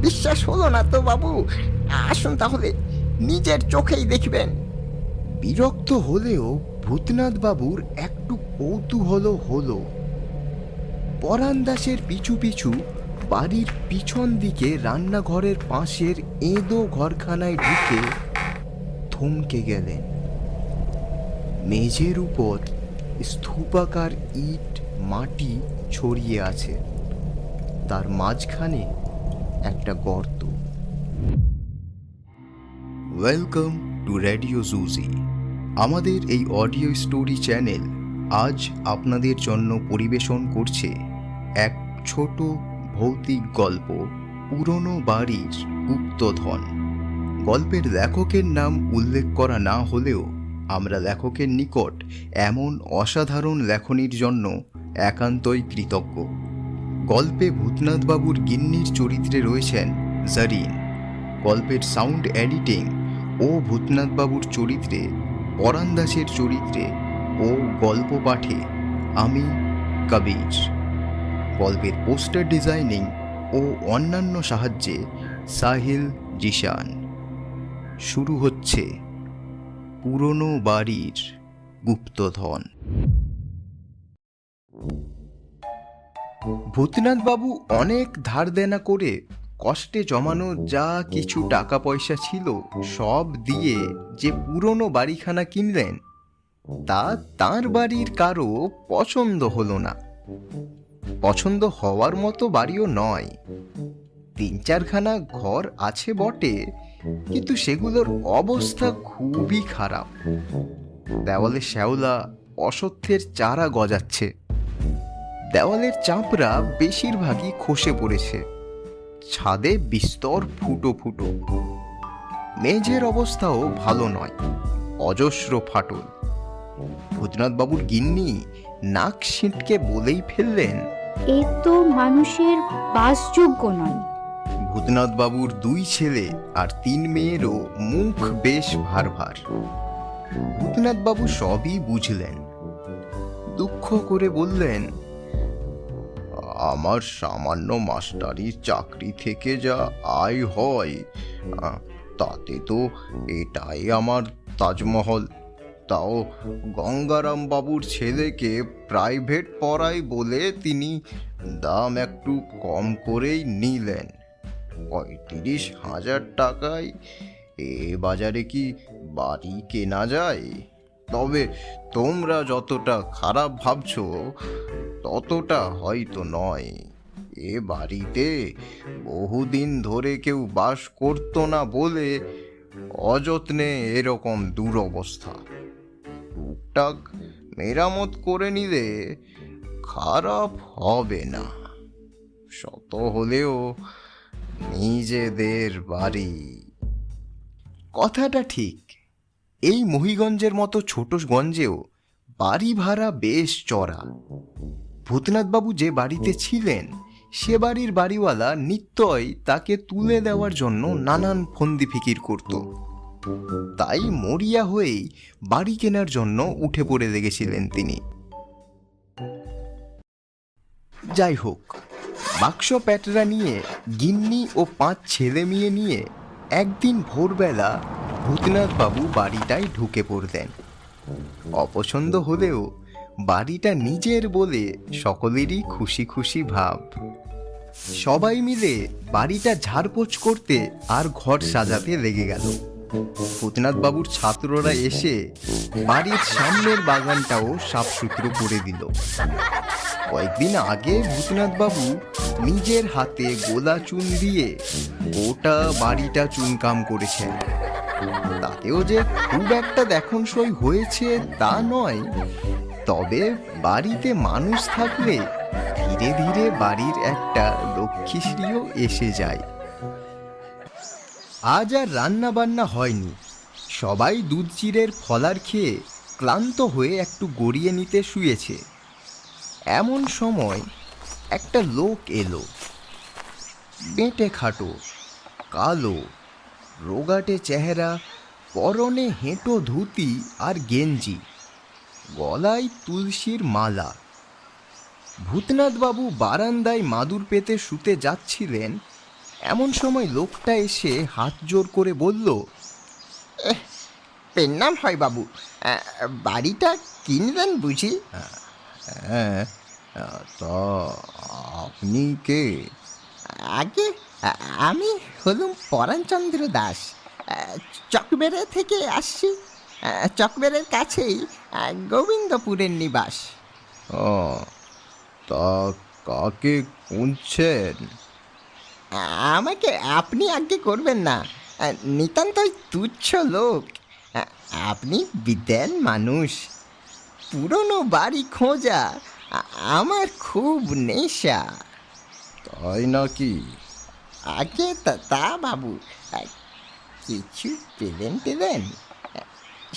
বিশ্বাস হলো না তো বাবু, আসুন তাহলে নিজের চোখেই দেখবেন। বিরক্ত হলেও ভূতনাথ বাবুর একটু কৌতূহল হলো। পরাণ দাসের পিছু পিছু বাড়ির পিছন দিকে রান্নাঘরের পাশের এঁদো ঘরখানায় ঢুকে থমকে গেলেন। মেঝের উপর স্তূপাকার ইট মাটি ছড়িয়ে আছে, তার মাঝখানে একটা গর্ত। Welcome to radio Juji. আমাদের এই অডিও স্টোরি চ্যানেল আজ আপনাদের জন্য পরিবেশন করছে এক ছোট ভৌতিক গল্প, পুরনো বাড়ির গুপ্তধন। গল্পের লেখকের নাম উল্লেখ করা না হলেও আমরা লেখকের নিকট এমন অসাধারণ লেখনীর জন্য একান্তই কৃতজ্ঞ। গল্পে ভূতনাথবাবুর গিন্নির চরিত্রে রয়েছেন জারিন। গল্পের সাউন্ড এডিটিং ও ভূতনাথবাবুর চরিত্রে, পরাণ দাসের চরিত্রে ও গল্প পাঠে আমি কবির। গল্পের পোস্টার ডিজাইনিং ও অন্যান্য সাহায্যে সাহিল জিশান। শুরু হচ্ছে পুরনো বাড়ির গুপ্তধন। ভূতনাথবাবু অনেক ধার দেনা করে কষ্টে জমানো যা কিছু টাকা পয়সা ছিল সব দিয়ে যে পুরনো বাড়িখানা কিনলেন, তা তাঁর বাড়ির কারো পছন্দ হলো না। পছন্দ হওয়ার মতো বাড়িও নয়। 3-4খানা ঘর আছে বটে, কিন্তু সেগুলোর অবস্থা খুবই খারাপ। দেওয়ালে শ্যাওলা অশ্বত্থের চারা গজাচ্ছে, দেওয়ালের চাপড়া বেশিরভাগই খসে পড়েছে, ছাদে বিস্তর ফুটো ফুটো। মেঝের অবস্থাও ভালো নয়, অজস্র ফাটল। ভূতনাথবাবুর গিন্নি নাক ছিটকে বলেই ফেললেন, এ তো মানুষের বাসযোগ্য নয়। ভূতনাথবাবুর 2 ছেলে আর 3 মেয়েরও মুখ বেশ ভার ভার। ভূতনাথবাবু সবই বুঝলেন, দুঃখ করে বললেন, আমার সামান্য মাস্টারির চাকরি থেকে যা আয় হয় তাতে তো এটাই আমার তাজমহল। তাও গঙ্গারাম বাবুর ছেলেকে প্রাইভেট পড়াই বলে তিনি দাম একটু কম করেই নিলেন। 35,000 টাকায় এ বাজারে কি বাড়ি কেনা যায়? তবে তোমরা যতটা খারাপ ভাবছো ততটা হয়তো নয়। এ বাড়িতে বহুদিন ধরে কেউ বাস করতো না বলে অযত্নে এরকম দুরবস্থা। টুকটাক মেরামত করে নিলে খারাপ হবে না। শত হলেও নিজেদের বাড়ি। কথাটা ঠিক। এই মহিগঞ্জের মতো ছোট গঞ্জেও বাড়ি ভাড়া বেশ চড়া। ভূতনাথবাবু যে বাড়িতে ছিলেন সে বাড়ির বাড়িওয়ালা নিত্যই তাকে তুলে দেওয়ার জন্য নানান ফন্দি ফিকির করত। তাই মরিয়া হয়েই বাড়ি কেনার জন্য উঠে পড়ে লেগেছিলেন তিনি। যাই হোক, বাক্স প্যাটরা নিয়ে গিন্নি ও 5 ছেলে মেয়ে নিয়ে একদিন ভোরবেলা ভূতনাথবাবু বাড়িটায় ঢুকে পড়লেন। অপছন্দ হলেও বাড়িটা নিজের বলে সকলেরই খুশি খুশি ভাব। সবাই মিলে বাড়িটা ঝাড়পোছ করতে আর ঘর সাজাতে লেগে গেল। ভূতনাথবাবুর ছাত্ররা এসে বাড়ির সামনের বাগানটাও সাফ সুতরো করে দিল। কয়েকদিন আগে ভূতনাথবাবু নিজের হাতে গোলা চুন দিয়ে গোটা বাড়িটা চুনকাম করেছেন। তাতেও যে খুব একটা দেখনসই হয়েছে তা নয়, তবে বাড়িতে মানুষ থাকলে ধীরে ধীরে বাড়ির একটা লক্ষ্মীশ্রীও এসে যায়। আজ আর রান্না বান্না হয়নি। সবাই দুধ চিড়ের ফলার খেয়ে ক্লান্ত হয়ে একটু গড়িয়ে নিতে শুয়েছে। এমন সময় একটা লোক এলো। বেঁটে খাটো, কালো, রোগাটে চেহারা, পরনে হেঁটো ধুতি আর গেঞ্জি, গলায় তুলসীর মালা। ভূতনাথবাবু বারান্দায় মাদুর পেতে শুতে যাচ্ছিলেন, এমন সময় লোকটা এসে হাত জোর করে বলল, প্রণাম হয় বাবু, বাড়িটা কিনবেন বুঝি? হ্যাঁ, তা আপনি কে? আগে আমি হলুম পরাণচন্দ্র দাস, চকবেড়ে থেকে আসছি। চকবেড়ের কাছেই গোবিন্দপুরের নিবাস। ও, তা কাকে খুঁজছেন? আমাকে আপনি আগে করবেন না, নিতান্তই তুচ্ছ লোক। আপনি বিদ্যান মানুষ, পুরনো বাড়ি খোঁজা আমার খুব নেশা। তাই নাকি? আগে তা বাবু, কিছু পেলেন টেলেন,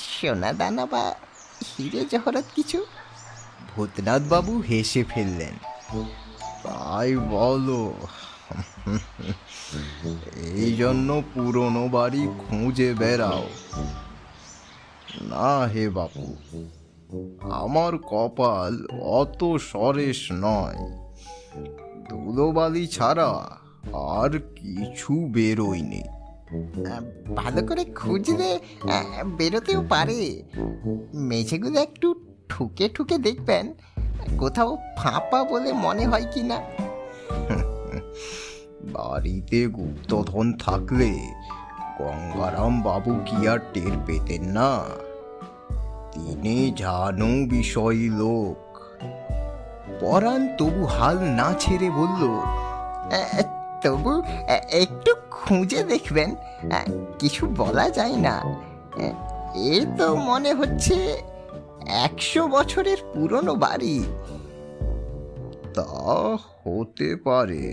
সোনা দানা বা হিরে জহরত কিছু? ভূতনাথ বাবু হেসে ফেললেন। তাই বলো? এই জন্য পুরনো বাড়ি খুঁজে বেড়াও? না হে বাপু, আমার কপাল অত সরেস নয়। ধুলোবালি ছাড়া আর কিছু বেরোয়নি। ভালো করে খুঁজলে বেরোতেও পারে। মেঝেগুলো একটু ঠুকে ঠুকে দেখবেন, কোথাও ফাঁপা বলে মনে হয় কি না। বাড়িতে গুপ্তধন থাকলে গঙ্গারাম বাবু কি আর টের পেতেন না? তিনি জানো বিষয়ী লোক। পরাণ তবু হাল না ছেড়ে বলল, তবু একটু খুঁজে দেখবেন, কিছু বলা যায় না। এ তো মনে হচ্ছে 100 বছরের পুরনো বাড়ি। তা হতে পারে।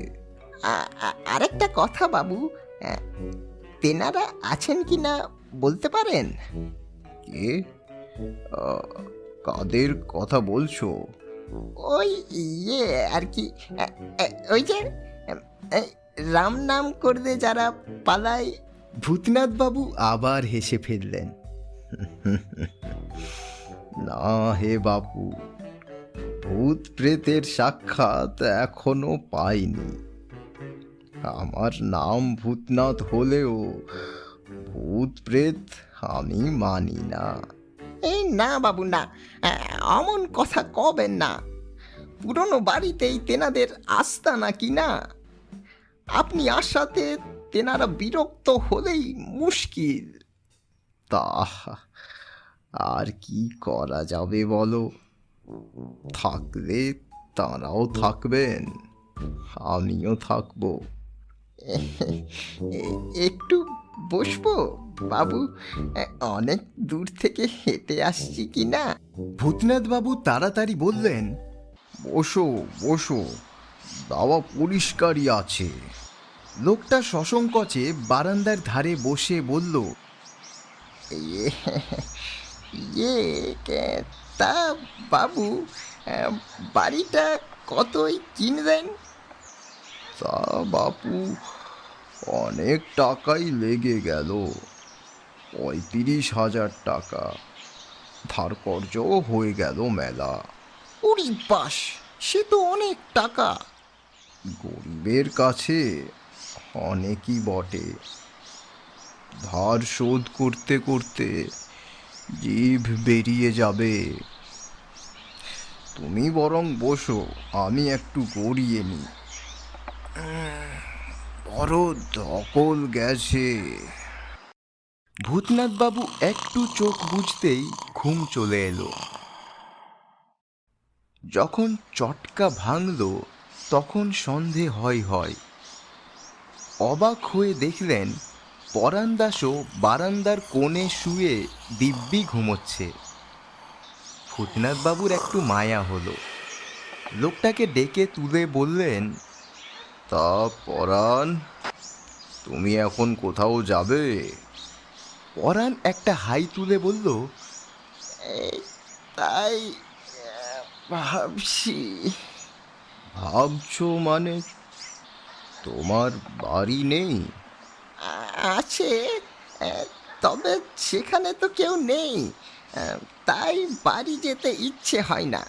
আরেকটা কথা বাবু, তেনারা আছেন কি না বলতে পারেন? কে? কাদের কথা বলছো? ওই আর কি, ওই যে রাম নাম করলে যারা পালায়। ভূতনাথ বাবু আবার হেসে ফেললেন। না হে বাপু, ভূত প্রেতের সাক্ষাৎ এখনো পাইনি। আমার নাম ভূতনাথ হলেও ভূত প্রেত আমি মানি না। এই না বাবু না, অমন কথা কবেন না। পুরনো বাড়িতেই তেনাদের আস্তানা কি না? আপনি আসাতে তেনারা বিরক্ত হলেই মুশকিল। তা আর কি করা যাবে বলো? থাকলে তারাও থাকবেন, আমিও থাকবো। একটু বসবো বাবু? অনেক দূর থেকে হেঁটে আসছি কি না। ভূতনাথ বাবু তাড়াতাড়ি বললেন, বসো বসো, দাওয়া পরিষ্কারই আছে। লোকটা সসংকোচে বারান্দার ধারে বসে বলল, ইয়ে ইয়ে, তা বাবু, বাড়িটা কতই কিনবেন? তা বাপু, অনেক টাকাই লেগে গেল। 35,000 টাকা। ধার কর্জও হয়ে গেল মেলা। উড়ি বাস, সে তো অনেক টাকা। গরিবের কাছে অনেকই বটে। ধার শোধ করতে করতে জিভ বেরিয়ে যাবে। তুমি বরং বসো, আমি একটু গড়িয়ে নি। বড় ধকল গেছে। ভূতনাথ বাবু একটু চোখ বুঝতেই ঘুম চলে এলো। যখন চটকা ভাঙল তখন সন্ধে হয়। অবাক হয়ে দেখলেন পরাণ দাসও বারান্দার কোণে শুয়ে দিব্যি ঘুমোচ্ছে। ভূতনাথ বাবুর একটু মায়া হলো। লোকটাকে ডেকে তুলে বললেন, তা পরাণ, তুমি এখন কোথাও যাবে? পরাণ একটা হাই তুলে বলল, তাই ভাবছি। ভাবছো মানে? তোমার বাড়ি নেই? আছে, তবে সেখানে তো কেউ নেই, তাই বাড়ি যেতে ইচ্ছে হয় না।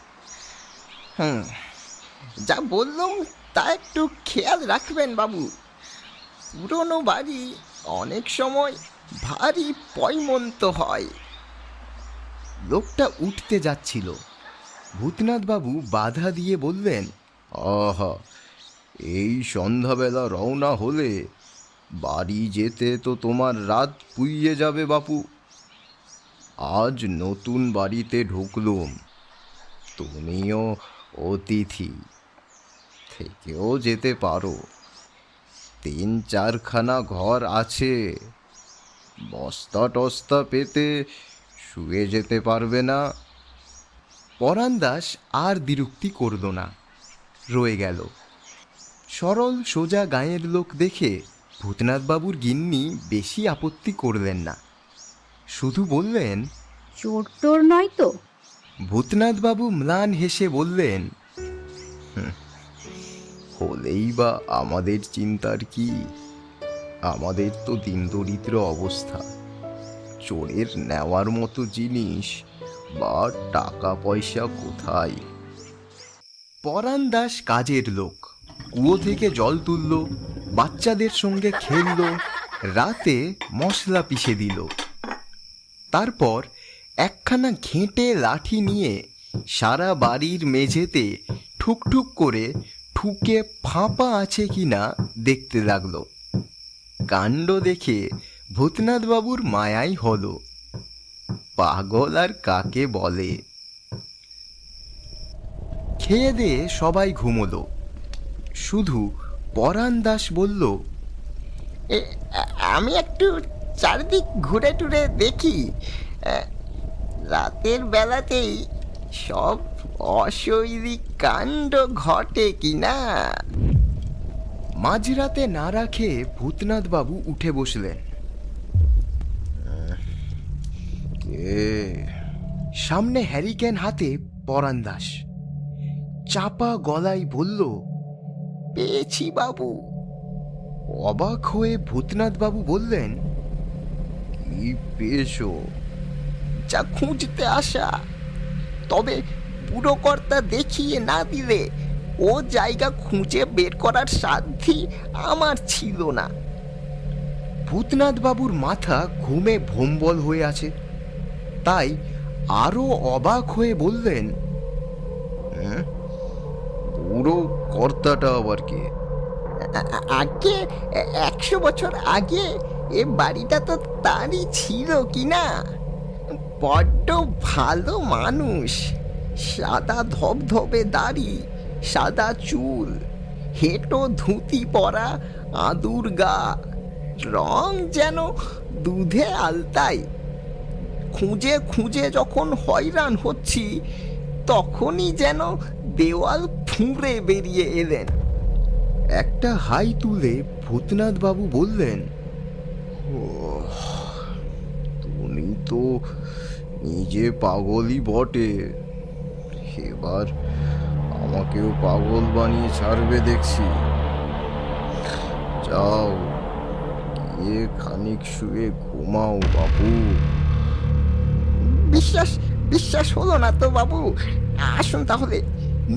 যা বললুম তা একটু খেয়াল রাখবেন বাবু। পুরনো বাড়ি অনেক সময় ভারী পয়মন্ত হয়। লোকটা উঠতে যাচ্ছিল, ভূতনাথ বাবু বাধা দিয়ে বললেন, আহা, এই সন্ধ্যাবেলা রওনা হলে বাড়ি যেতে তো তোমার রাত পুইয়ে যাবে বাপু। আজ নতুন বাড়িতে ঢুকলুম, তুমিও অতিথি, থেকেও যেতে পারো। 3-4খানা ঘর আছে, বস্তা টস্তা পেতে শুয়ে যেতে পারবে না? পরাণ দাস আর বিরক্তি করল না, রয়ে গেল। সরল সোজা গাঁয়ের লোক দেখে ভূতনাথবাবুর গিন্নি বেশি আপত্তি করলেন না, শুধু বললেন, চোর টোর নয় তো? ভূতনাথবাবু ম্লান হেসে বললেন, হলেই বা আমাদের চিন্তার কি? আমাদের তো দিনদরিদ্র অবস্থা, চোরের নেওয়ার মতো জিনিস বা টাকা পয়সা কোথায়? পরাণ দাস কাজের লোক, কুয়ো থেকে জল তুলল, বাচ্চাদের সঙ্গে খেলল, রাতে মশলা পিষে দিল। তারপর একখানা ঘেঁটে লাঠি নিয়ে সারা বাড়ির মেঝেতে ঠুকঠুক করে ঠুকে ফাঁপা আছে কিনা দেখতে লাগলো। কাণ্ড দেখে ভূতনাথবাবুর মায়াই হলো। পাগল আর কাকে বলে। খেয়ে দিয়ে সবাই ঘুমোলো, শুধু পরাণ দাস বলল, আমি একটু চারিদিক ঘুরে টুরে দেখি। রাতের বেলাতেই সব অশৈরিক কাণ্ড ঘটে কিনা। মাঝরাতে না রাখে ভূতনাথবাবু উঠে বসলেন। সামনে হ্যারিকেন হাতে পরাণ দাস চাপা গলায় বলল, পেয়েছি বাবু। অবাক হয়ে ভূতনাথবাবু বললেন, কি পেয়েছো? যা খুঁজতে আসা, তবে বুড়ো কর্তা দেখিয়ে না দিলে ও জায়গা খুঁজে বের করার সাধ্যি আমার ছিল না। ভূতনাথবাবুর মাথা ঘুমে ভোম্বল হয়ে আছে, তাই আরো অবাক হয়ে বললেন, বুড়ো কর্তাটা আবার কে? আগে 100 বছর আগে এ বাড়িটা তো তারই ছিল কিনা। বড্ড ভালো মানুষ, সাদা ধবধবে দাড়ি, সাদা চুল, হেঁটো ধুতি পরা, আদুর গা, রং যেন দুধে আলতাই। খুঁজে খুঁজে যখন হয়রান হচ্ছি, তখনই যেন দেওয়াল ফুঁড়ে বেরিয়ে এলেন। একটা হাই তুলে ভূতনাথবাবু বললেন, ও, তুমি তো নিজে পাগলই বটে, এবার আমাকেও পাগল বানিয়ে ছাড়বে দেখছি। যাও, গিয়ে খানিক শুয়ে ঘুমাও বাবু। বিশ্বাস বিশ্বাস হলো না তো বাবু। আসুন তাহলে,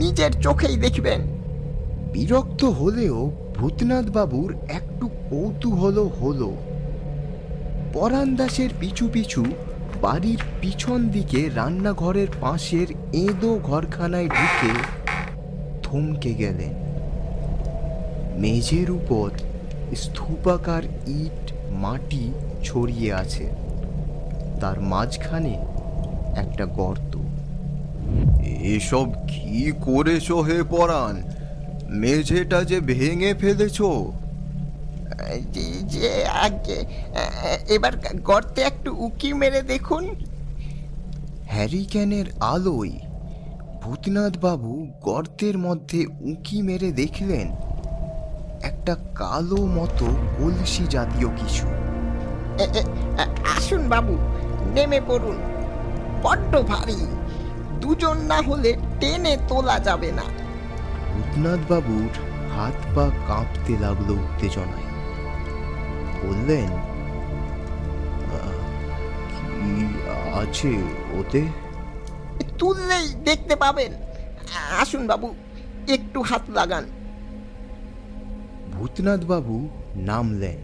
নিজের চোখেই দেখবেন। বিরক্ত হলেও ভূতনাথবাবুর একটু কৌতূহল হলো। পরাণ দাসের পিছু পিছু বাড়ির পিছন দিকে রান্নাঘরের পাশের এঁদো ঘরখানায় ঢুকে থমকে গেলেন। মেঝের উপর স্তূপাকার ইট মাটি ছড়িয়ে আছে, তার মাঝখানে একটা গর্ত। এসব কি করেছো হে পরাণ? মেঝেটা যে ভেঙে ফেলেছো। যে আগে এবার গর্তে একটু উকি মেরে দেখুন। হ্যারিকেনের আলোয় ভূতনাথবাবু গর্তের মধ্যে উঁকি মেরে দেখলেন একটা কালো মতো কলসি জাতীয় কিছু। আসুন বাবু, নেমে পড়ুন। বড্ড ভারী, দুজন না হলে টেনে তোলা যাবে না। ভূতনাথবাবুর হাত পা কাঁপতে লাগলো উত্তেজনায়। বললেন, কি আছে ওতে? তুললেই দেখতে পাবেন। আসুন বাবু, একটু হাত লাগান। ভূতনাথবাবু নামলেন।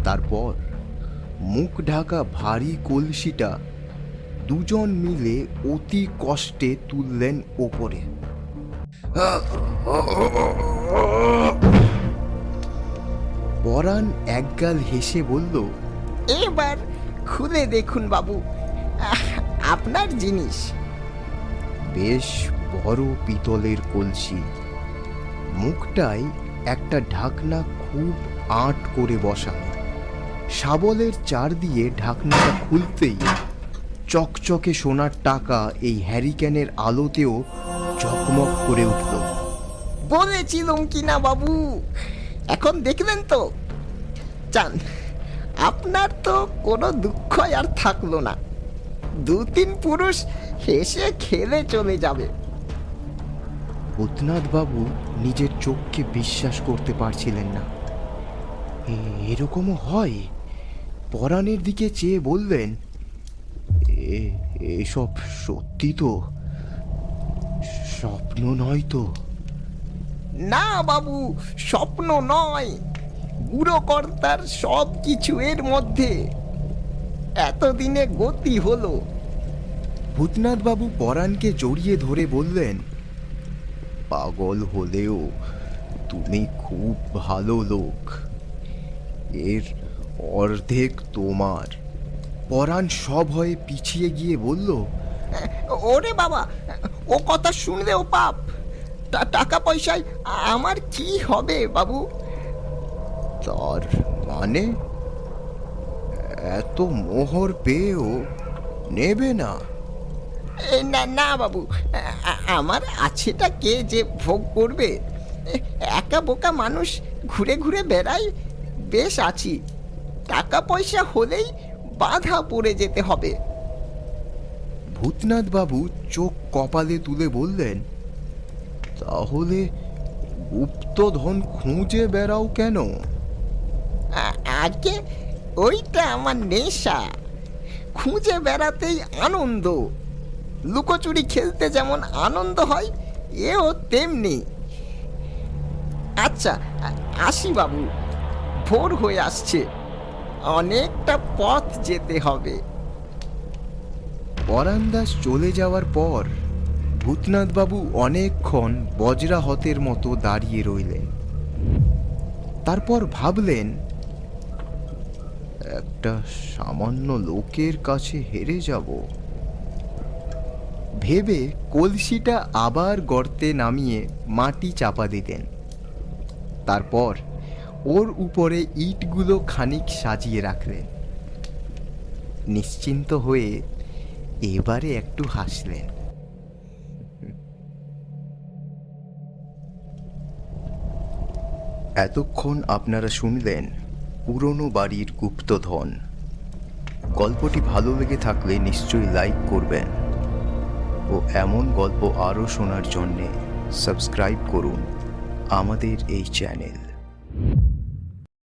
তারপর মুখ ঢাকা ভারী কলসিটা দুজন মিলে অতি কষ্টে তুললেন ওপরে। পরাণ একগাল হেসে বলল, এবার খুলে দেখুন বাবু, আপনার জিনিস। বেশ বড় পিতলের কলসি, মুখটায় একটা ঢাকনা খুব আঁট করে বসানো। শাবলের চার দিয়ে ঢাকনাটা খুলতেই চকচকে সোনার টাকা এই হ্যারিকেনের আলোতেও চকমক করে উঠল। বলেছিলাম কি না বাবু, এখন দেখলেন তো? চান আপনার তো কোনো দুঃখই আর থাকলো না। 2-3 পুরুষ হেসে খেলে চলে যাবে। ভূতনাথ বাবু নিজের চোখকে বিশ্বাস করতে পারছিলেন না। এরকমও হয়? পরাণের দিকে চেয়ে বললেন, এসব সত্যি তো? স্বপ্ন নয় তো? না বাবু, স্বপ্ন নয়, বুড়ো কর্তার সব কিছু এর মধ্যে। এতদিনে গতি হলো। ভূতনাথ বাবু পরাণকে জড়িয়ে ধরে বললেন, পাগল হলেও তুমি খুব ভালো লোক, এর অর্ধেক তোমার। পরাণ সভয়ে পিছিয়ে গিয়ে বলল, ওরে বাবা, ও কথা শুনলেও পাপ। টাকা পয়সায় আমার কি হবে বাবু? তার মানে এত মোহর পেয়েও নেবে না? না না বাবু, আমার আছেটা কে যে ভোগ করবে? একা বোকা মানুষ ঘুরে ঘুরে বেড়াই, বেশ আছি। টাকা পয়সা হলেই বাধা পড়ে যেতে হবে। ভূতনাথ বাবু চোখ কপালে তুলে বললেন, তাহলে গুপ্তধন খুঁজে বেড়াও কেন? আগে ওইটা আমার নেশা। খুঁজে বেড়াতেই আনন্দ। লুকোচুরি খেলতে যেমন আনন্দ হয়, এও তেমনি। আচ্ছা, আসি বাবু, ভোর হয়ে আসছে, অনেকটা পথ যেতে হবে। পরান্দাজ চলে যাওয়ার পর ভূতনাথ বাবু অনেকক্ষণ বজ্রাহতের মতো দাঁড়িয়ে রইলেন। তারপর ভাবলেন, একটা সামান্য লোকের কাছে হেরে যাব। ভেবে কলসিটা আবার গর্তে নামিয়ে মাটি চাপা দিতেন। তারপর ওর উপরে ইটগুলো খানিক সাজিয়ে রাখলেন। নিশ্চিন্ত হয়ে এবারে একটু হাসলেন। এতক্ষণ আপনারা শুনলেন পুরনো বাড়ির গুপ্তধন। গল্পটি ভালো লেগে থাকলে নিশ্চয়ই লাইক করবেন ও এমন গল্প আরও শোনার জন্যে সাবস্ক্রাইব করুন আমাদের এই চ্যানেল।